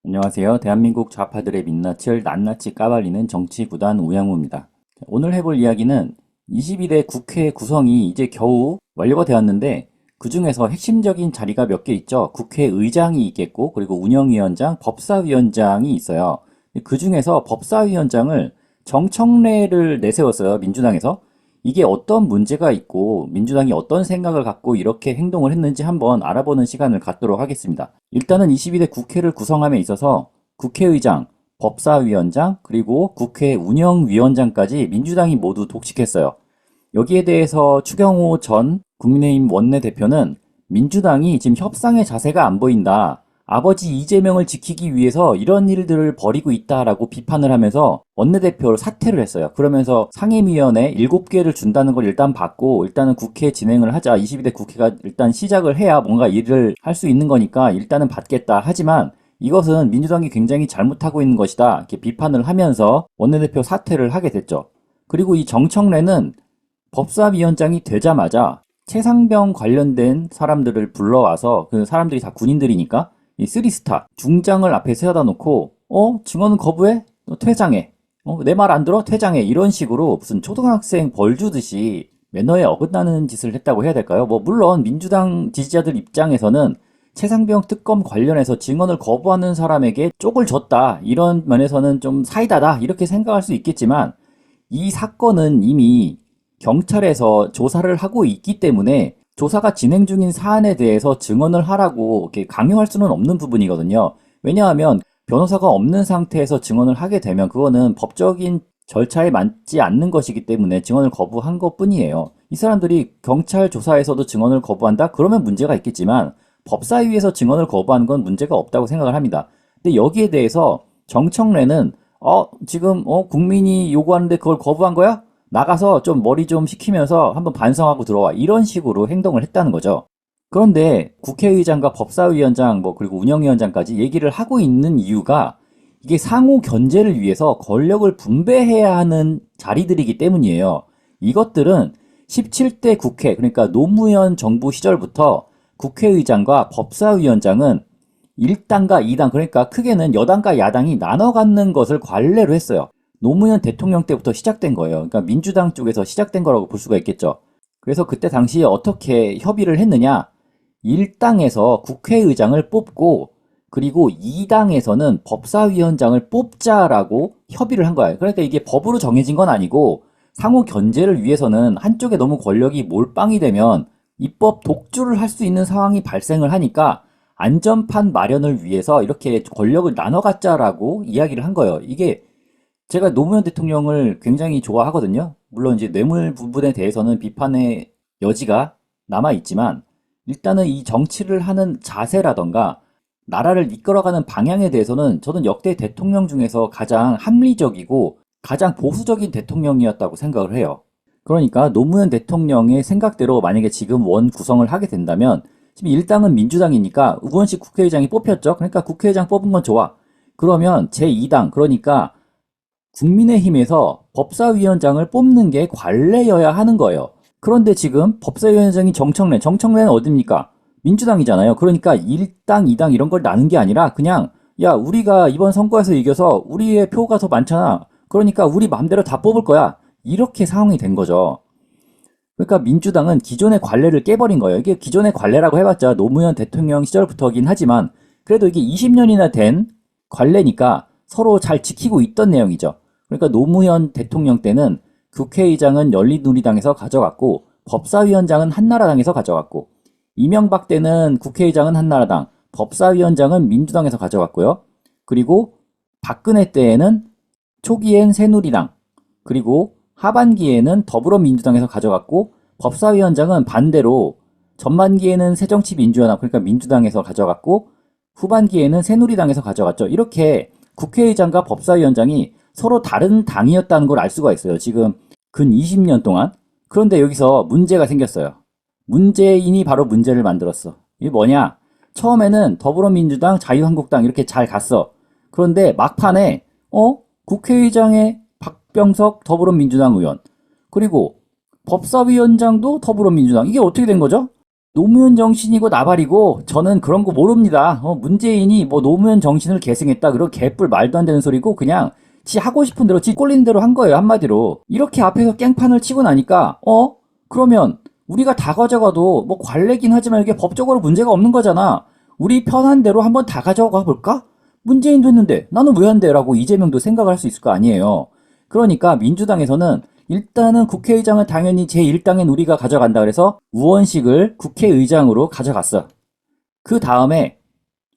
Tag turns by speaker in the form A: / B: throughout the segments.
A: 안녕하세요. 대한민국 좌파들의 민낯을 낱낱이 까발리는 정치구단 우양우입니다. 오늘 해볼 이야기는 22대 국회 구성이 이제 겨우 완료가 되었는데 그 중에서 핵심적인 자리가 몇 개 있죠. 국회의장이 있겠고 그리고 운영위원장, 법사위원장이 있어요. 그 중에서 법사위원장을 정청래를 내세웠어요. 민주당에서. 이게 어떤 문제가 있고 민주당이 어떤 생각을 갖고 이렇게 행동을 했는지 한번 알아보는 시간을 갖도록 하겠습니다. 일단은 22대 국회를 구성함에 있어서 국회의장, 법사위원장, 그리고 국회 운영위원장까지 민주당이 모두 독식했어요. 여기에 대해서 추경호 전 국민의힘 원내대표는 민주당이 지금 협상의 자세가 안 보인다. 아버지 이재명을 지키기 위해서 이런 일들을 벌이고 있다라고 비판을 하면서 원내대표로 사퇴를 했어요. 그러면서 상임위원회 7개를 준다는 걸 일단 받고 일단은 국회 진행을 하자. 22대 국회가 일단 시작을 해야 뭔가 일을 할 수 있는 거니까 일단은 받겠다. 하지만 이것은 민주당이 굉장히 잘못하고 있는 것이다. 이렇게 비판을 하면서 원내대표 사퇴를 하게 됐죠. 그리고 이 정청래는 법사위원장이 되자마자 최상병 관련된 사람들을 불러와서 그 사람들이 다 군인들이니까 이 3스타 중장을 앞에 세워다 놓고 증언은 거부해? 너 퇴장해. 내 말 안 들어? 퇴장해. 이런 식으로 무슨 초등학생 벌 주듯이 매너에 어긋나는 짓을 했다고 해야 될까요? 물론 민주당 지지자들 입장에서는 최상병 특검 관련해서 증언을 거부하는 사람에게 쪽을 줬다. 이런 면에서는 좀 사이다다. 이렇게 생각할 수 있겠지만 이 사건은 이미 경찰에서 조사를 하고 있기 때문에 조사가 진행 중인 사안에 대해서 증언을 하라고 이렇게 강요할 수는 없는 부분이거든요. 왜냐하면 변호사가 없는 상태에서 증언을 하게 되면 그거는 법적인 절차에 맞지 않는 것이기 때문에 증언을 거부한 것뿐이에요. 이 사람들이 경찰 조사에서도 증언을 거부한다? 그러면 문제가 있겠지만 법사위에서 증언을 거부하는 건 문제가 없다고 생각을 합니다. 근데 여기에 대해서 정청래는 지금 국민이 요구하는데 그걸 거부한 거야? 나가서 좀 머리 좀 식히면서 한번 반성하고 들어와. 이런 식으로 행동을 했다는 거죠. 그런데 국회의장과 법사위원장 그리고 운영위원장까지 얘기를 하고 있는 이유가 이게 상호 견제를 위해서 권력을 분배해야 하는 자리들이기 때문이에요. 이것들은 17대 국회, 그러니까 노무현 정부 시절부터 국회의장과 법사위원장은 1당과 2당, 그러니까 크게는 여당과 야당이 나눠 갖는 것을 관례로 했어요. 노무현 대통령 때부터 시작된 거예요. 그러니까 민주당 쪽에서 시작된 거라고 볼 수가 있겠죠. 그래서 그때 당시에 어떻게 협의를 했느냐? 1당에서 국회의장을 뽑고 그리고 2당에서는 법사위원장을 뽑자라고 협의를 한 거예요. 그러니까 이게 법으로 정해진 건 아니고 상호 견제를 위해서는 한쪽에 너무 권력이 몰빵이 되면 입법 독주를 할 수 있는 상황이 발생을 하니까 안전판 마련을 위해서 이렇게 권력을 나눠 갖자라고 이야기를 한 거예요. 이게 제가 노무현 대통령을 굉장히 좋아하거든요. 물론 이제 뇌물 부분에 대해서는 비판의 여지가 남아있지만 일단은 이 정치를 하는 자세라던가 나라를 이끌어가는 방향에 대해서는 저는 역대 대통령 중에서 가장 합리적이고 가장 보수적인 대통령이었다고 생각을 해요. 그러니까 노무현 대통령의 생각대로 만약에 지금 원 구성을 하게 된다면 지금 일당은 민주당이니까 우원식 국회의장이 뽑혔죠. 그러니까 국회의장 뽑은 건 좋아. 그러면 제2당 그러니까 국민의힘에서 법사위원장을 뽑는 게 관례여야 하는 거예요. 그런데 지금 법사위원장이 정청래는 어딥니까? 민주당이잖아요. 그러니까 1당, 2당 이런 걸 나눈 게 아니라 그냥 야 우리가 이번 선거에서 이겨서 우리의 표가 더 많잖아. 그러니까 우리 마음대로 다 뽑을 거야. 이렇게 상황이 된 거죠. 그러니까 민주당은 기존의 관례를 깨버린 거예요. 이게 기존의 관례라고 해봤자 노무현 대통령 시절부터긴 하지만 그래도 이게 20년이나 된 관례니까 서로 잘 지키고 있던 내용이죠. 그러니까 노무현 대통령 때는 국회의장은 열린우리당에서 가져갔고 법사위원장은 한나라당에서 가져갔고 이명박 때는 국회의장은 한나라당, 법사위원장은 민주당에서 가져갔고요. 그리고 박근혜 때에는 초기엔 새누리당, 그리고 하반기에는 더불어민주당에서 가져갔고 법사위원장은 반대로 전반기에는 새정치민주연합, 그러니까 민주당에서 가져갔고 후반기에는 새누리당에서 가져갔죠. 이렇게 국회의장과 법사위원장이 서로 다른 당이었다는 걸 알 수가 있어요. 지금 근 20년 동안. 그런데 여기서 문제가 생겼어요. 문재인이 바로 문제를 만들었어. 이게 뭐냐? 처음에는 더불어민주당, 자유한국당 이렇게 잘 갔어. 그런데 막판에 국회의장에 박병석 더불어민주당 의원 그리고 법사위원장도 더불어민주당 이게 어떻게 된 거죠? 노무현 정신이고 나발이고 저는 그런 거 모릅니다. 문재인이 뭐 노무현 정신을 계승했다. 그런 개뿔 말도 안 되는 소리고 그냥 지 하고 싶은 대로 지 꼴리는 대로 한 거예요. 한마디로. 이렇게 앞에서 깽판을 치고 나니까 그러면 우리가 다 가져가도 뭐 관례긴 하지만 이게 법적으로 문제가 없는 거잖아. 우리 편한 대로 한번 다 가져가 볼까? 문재인도 했는데 나는 왜 안 돼? 라고 이재명도 생각할 수 있을 거 아니에요. 그러니까 민주당에서는 일단은 국회의장은 당연히 제1당엔 우리가 가져간다 그래서 우원식을 국회의장으로 가져갔어. 그 다음에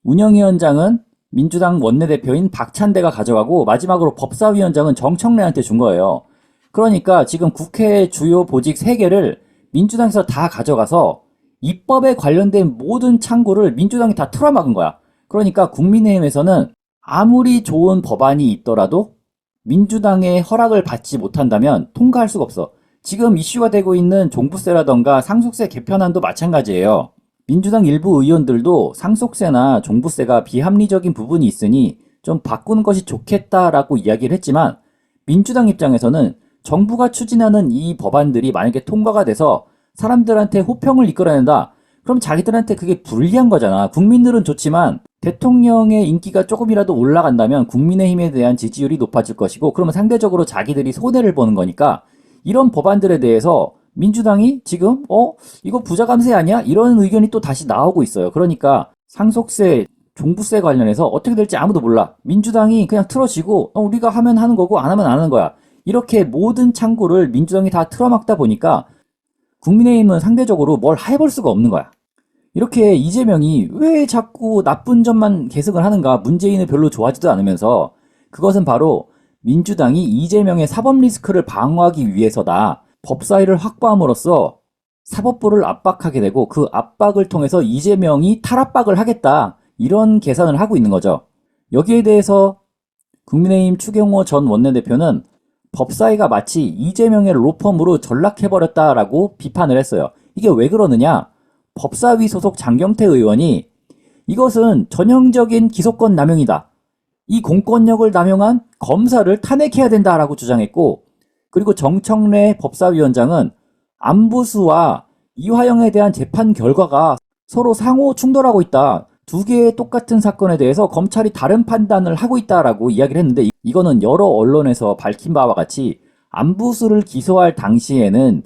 A: 운영위원장은 민주당 원내대표인 박찬대가 가져가고 마지막으로 법사위원장은 정청래한테 준 거예요. 그러니까 지금 국회 주요 보직 3개를 민주당에서 다 가져가서 입법에 관련된 모든 창구를 민주당이 다 틀어막은 거야. 그러니까 국민의힘에서는 아무리 좋은 법안이 있더라도 민주당의 허락을 받지 못한다면 통과할 수가 없어. 지금 이슈가 되고 있는 종부세라던가 상속세 개편안도 마찬가지예요. 민주당 일부 의원들도 상속세나 종부세가 비합리적인 부분이 있으니 좀 바꾸는 것이 좋겠다라고 이야기를 했지만 민주당 입장에서는 정부가 추진하는 이 법안들이 만약에 통과가 돼서 사람들한테 호평을 이끌어낸다. 그럼 자기들한테 그게 불리한 거잖아. 국민들은 좋지만 대통령의 인기가 조금이라도 올라간다면 국민의힘에 대한 지지율이 높아질 것이고 그러면 상대적으로 자기들이 손해를 보는 거니까 이런 법안들에 대해서 민주당이 지금 이거 부자 감세 아니야? 이런 의견이 또 다시 나오고 있어요. 그러니까 상속세, 종부세 관련해서 어떻게 될지 아무도 몰라. 민주당이 그냥 틀어지고 우리가 하면 하는 거고 안 하면 안 하는 거야. 이렇게 모든 창구를 민주당이 다 틀어막다 보니까 국민의힘은 상대적으로 뭘 해볼 수가 없는 거야. 이렇게 이재명이 왜 자꾸 나쁜 점만 계승을 하는가? 문재인을 별로 좋아하지도 않으면서 그것은 바로 민주당이 이재명의 사법 리스크를 방어하기 위해서다. 법사위를 확보함으로써 사법부를 압박하게 되고 그 압박을 통해서 이재명이 탈압박을 하겠다. 이런 계산을 하고 있는 거죠. 여기에 대해서 국민의힘 추경호 전 원내대표는 법사위가 마치 이재명의 로펌으로 전락해버렸다라고 비판을 했어요. 이게 왜 그러느냐? 법사위 소속 장경태 의원이 이것은 전형적인 기소권 남용이다. 이 공권력을 남용한 검사를 탄핵해야 된다라고 주장했고 그리고 정청래 법사위원장은 안부수와 이화영에 대한 재판 결과가 서로 상호 충돌하고 있다. 두 개의 똑같은 사건에 대해서 검찰이 다른 판단을 하고 있다라고 이야기를 했는데 이거는 여러 언론에서 밝힌 바와 같이 안부수를 기소할 당시에는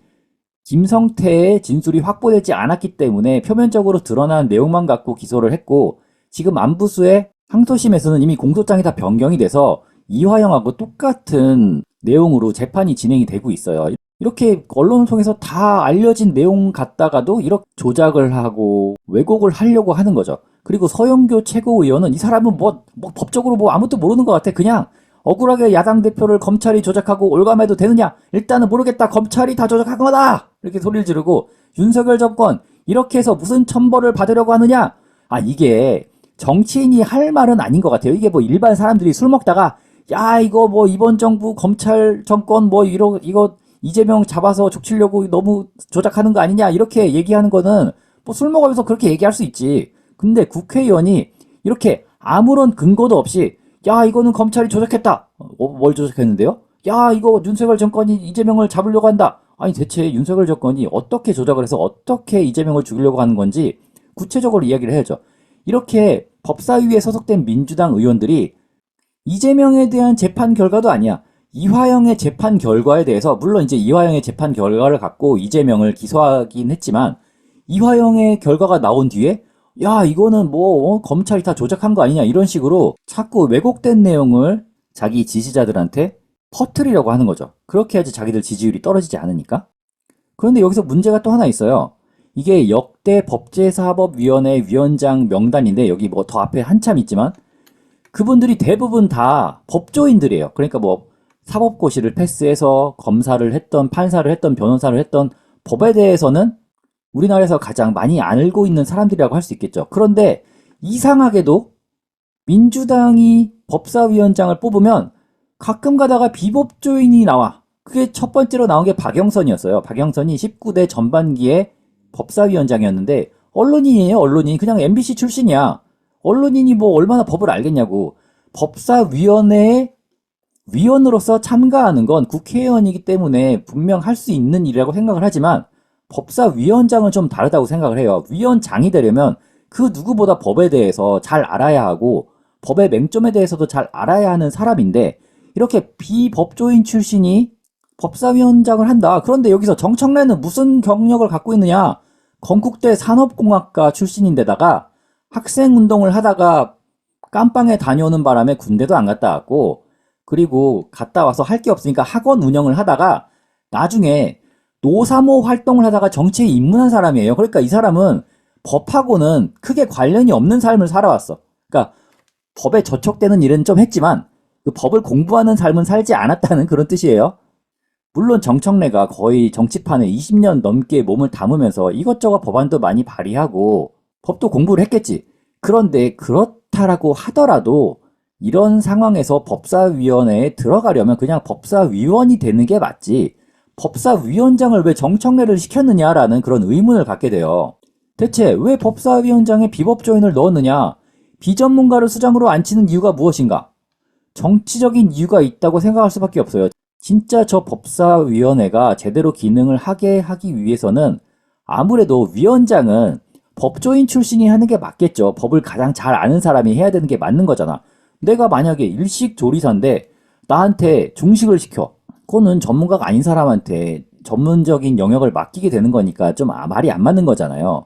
A: 김성태의 진술이 확보되지 않았기 때문에 표면적으로 드러난 내용만 갖고 기소를 했고 지금 안부수의 항소심에서는 이미 공소장이 다 변경이 돼서 이화영하고 똑같은 내용으로 재판이 진행이 되고 있어요. 이렇게 언론을 통해서 다 알려진 내용 갖다가도 이렇게 조작을 하고 왜곡을 하려고 하는 거죠. 그리고 서영교 최고위원은 이 사람은 뭐 법적으로 뭐 아무것도 모르는 것 같아. 그냥 억울하게 야당 대표를 검찰이 조작하고 올감해도 되느냐? 일단은 모르겠다. 검찰이 다 조작한 거다! 이렇게 소리를 지르고 윤석열 정권 이렇게 해서 무슨 처벌을 받으려고 하느냐? 이게 정치인이 할 말은 아닌 것 같아요. 이게 뭐 일반 사람들이 술 먹다가 야 이거 뭐 이번 정부 검찰 정권 뭐 이거 이재명 잡아서 족치려고 너무 조작하는 거 아니냐 이렇게 얘기하는 거는 뭐 술 먹으면서 그렇게 얘기할 수 있지. 근데 국회의원이 이렇게 아무런 근거도 없이 야 이거는 검찰이 조작했다. 뭘 조작했는데요? 야 이거 윤석열 정권이 이재명을 잡으려고 한다. 아니 대체 윤석열 정권이 어떻게 조작을 해서 어떻게 이재명을 죽이려고 하는 건지 구체적으로 이야기를 해야죠. 이렇게 법사위에 소속된 민주당 의원들이 이재명에 대한 재판 결과도 아니야. 이화영의 재판 결과에 대해서 물론 이제 이화영의 재판 결과를 갖고 이재명을 기소하긴 했지만 이화영의 결과가 나온 뒤에 야 이거는 뭐 검찰이 다 조작한 거 아니냐 이런 식으로 자꾸 왜곡된 내용을 자기 지지자들한테 퍼뜨리려고 하는 거죠. 그렇게 해야지 자기들 지지율이 떨어지지 않으니까. 그런데 여기서 문제가 또 하나 있어요. 이게 역대 법제사법위원회 위원장 명단인데 여기 뭐 더 앞에 한참 있지만 그분들이 대부분 다 법조인들이에요. 그러니까 뭐 사법고시를 패스해서 검사를 했던 판사를 했던 변호사를 했던 법에 대해서는 우리나라에서 가장 많이 알고 있는 사람들이라고 할 수 있겠죠. 그런데 이상하게도 민주당이 법사위원장을 뽑으면 가끔 가다가 비법조인이 나와. 그게 첫 번째로 나온 게 박영선이었어요. 박영선이 19대 전반기에 법사위원장이었는데 언론인이에요. 언론인. 그냥 MBC 출신이야. 언론인이 뭐 얼마나 법을 알겠냐고. 법사위원회의 위원으로서 참가하는 건 국회의원이기 때문에 분명 할 수 있는 일이라고 생각을 하지만 법사위원장은 좀 다르다고 생각을 해요. 위원장이 되려면 그 누구보다 법에 대해서 잘 알아야 하고 법의 맹점에 대해서도 잘 알아야 하는 사람인데 이렇게 비법조인 출신이 법사위원장을 한다. 그런데 여기서 정청래는 무슨 경력을 갖고 있느냐? 건국대 산업공학과 출신인데다가 학생운동을 하다가 깜빵에 다녀오는 바람에 군대도 안 갔다 왔고 그리고 갔다 와서 할 게 없으니까 학원 운영을 하다가 나중에 노사모 활동을 하다가 정치에 입문한 사람이에요. 그러니까 이 사람은 법하고는 크게 관련이 없는 삶을 살아왔어. 그러니까 법에 저촉되는 일은 좀 했지만 그 법을 공부하는 삶은 살지 않았다는 그런 뜻이에요. 물론 정청래가 거의 정치판에 20년 넘게 몸을 담으면서 이것저것 법안도 많이 발의하고 법도 공부를 했겠지. 그런데 그렇다라고 하더라도 이런 상황에서 법사위원회에 들어가려면 그냥 법사위원이 되는 게 맞지 법사위원장을 왜 정청래를 시켰느냐라는 그런 의문을 갖게 돼요. 대체 왜 법사위원장에 비법조인을 넣었느냐? 비전문가를 수장으로 앉히는 이유가 무엇인가? 정치적인 이유가 있다고 생각할 수밖에 없어요. 진짜 저 법사위원회가 제대로 기능을 하게 하기 위해서는 아무래도 위원장은 법조인 출신이 하는 게 맞겠죠. 법을 가장 잘 아는 사람이 해야 되는 게 맞는 거잖아. 내가 만약에 일식조리사인데 나한테 중식을 시켜. 그거는 전문가가 아닌 사람한테 전문적인 영역을 맡기게 되는 거니까 좀 말이 안 맞는 거잖아요.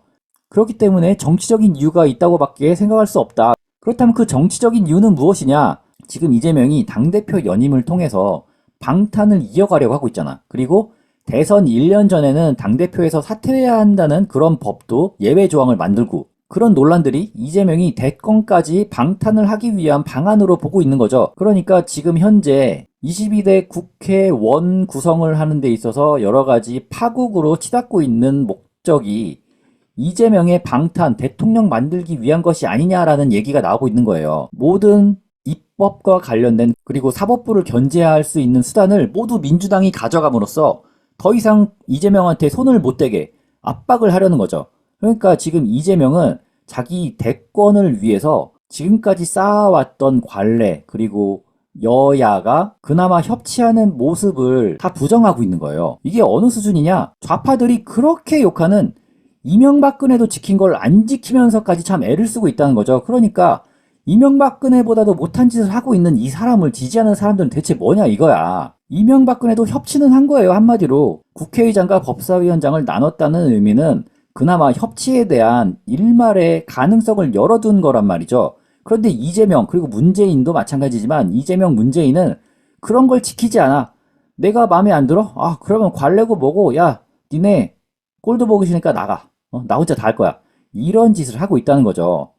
A: 그렇기 때문에 정치적인 이유가 있다고밖에 생각할 수 없다. 그렇다면 그 정치적인 이유는 무엇이냐? 지금 이재명이 당대표 연임을 통해서 방탄을 이어가려고 하고 있잖아. 그리고 대선 1년 전에는 당대표에서 사퇴해야 한다는 그런 법도 예외 조항을 만들고 그런 논란들이 이재명이 대권까지 방탄을 하기 위한 방안으로 보고 있는 거죠. 그러니까 지금 현재 22대 국회원 구성을 하는 데 있어서 여러 가지 파국으로 치닫고 있는 목적이 이재명의 방탄, 대통령 만들기 위한 것이 아니냐라는 얘기가 나오고 있는 거예요. 모든 입법과 관련된 그리고 사법부를 견제할 수 있는 수단을 모두 민주당이 가져감으로써 더 이상 이재명한테 손을 못 대게 압박을 하려는 거죠. 그러니까 지금 이재명은 자기 대권을 위해서 지금까지 쌓아왔던 관례 그리고 여야가 그나마 협치하는 모습을 다 부정하고 있는 거예요. 이게 어느 수준이냐? 좌파들이 그렇게 욕하는 이명박근혜도 지킨 걸 안 지키면서까지 참 애를 쓰고 있다는 거죠. 그러니까 이명박근혜보다도 못한 짓을 하고 있는 이 사람을 지지하는 사람들은 대체 뭐냐 이거야. 이명박근혜도 협치는 한 거예요. 한마디로 국회의장과 법사위원장을 나눴다는 의미는 그나마 협치에 대한 일말의 가능성을 열어둔 거란 말이죠. 그런데 이재명 그리고 문재인도 마찬가지지만 이재명 문재인은 그런 걸 지키지 않아. 내가 마음에 안 들어? 아 그러면 관례고 뭐고 야 니네 꼴도 보기 싫으니까 나가. 나 혼자 다 할 거야. 이런 짓을 하고 있다는 거죠.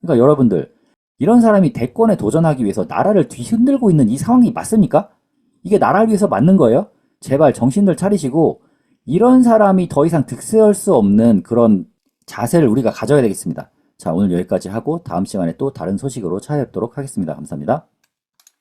A: 그러니까 여러분들 이런 사람이 대권에 도전하기 위해서 나라를 뒤흔들고 있는 이 상황이 맞습니까? 이게 나라를 위해서 맞는 거예요? 제발 정신들 차리시고 이런 사람이 더 이상 득세할 수 없는 그런 자세를 우리가 가져야 되겠습니다. 자, 오늘 여기까지 하고 다음 시간에 또 다른 소식으로 찾아뵙도록 하겠습니다. 감사합니다.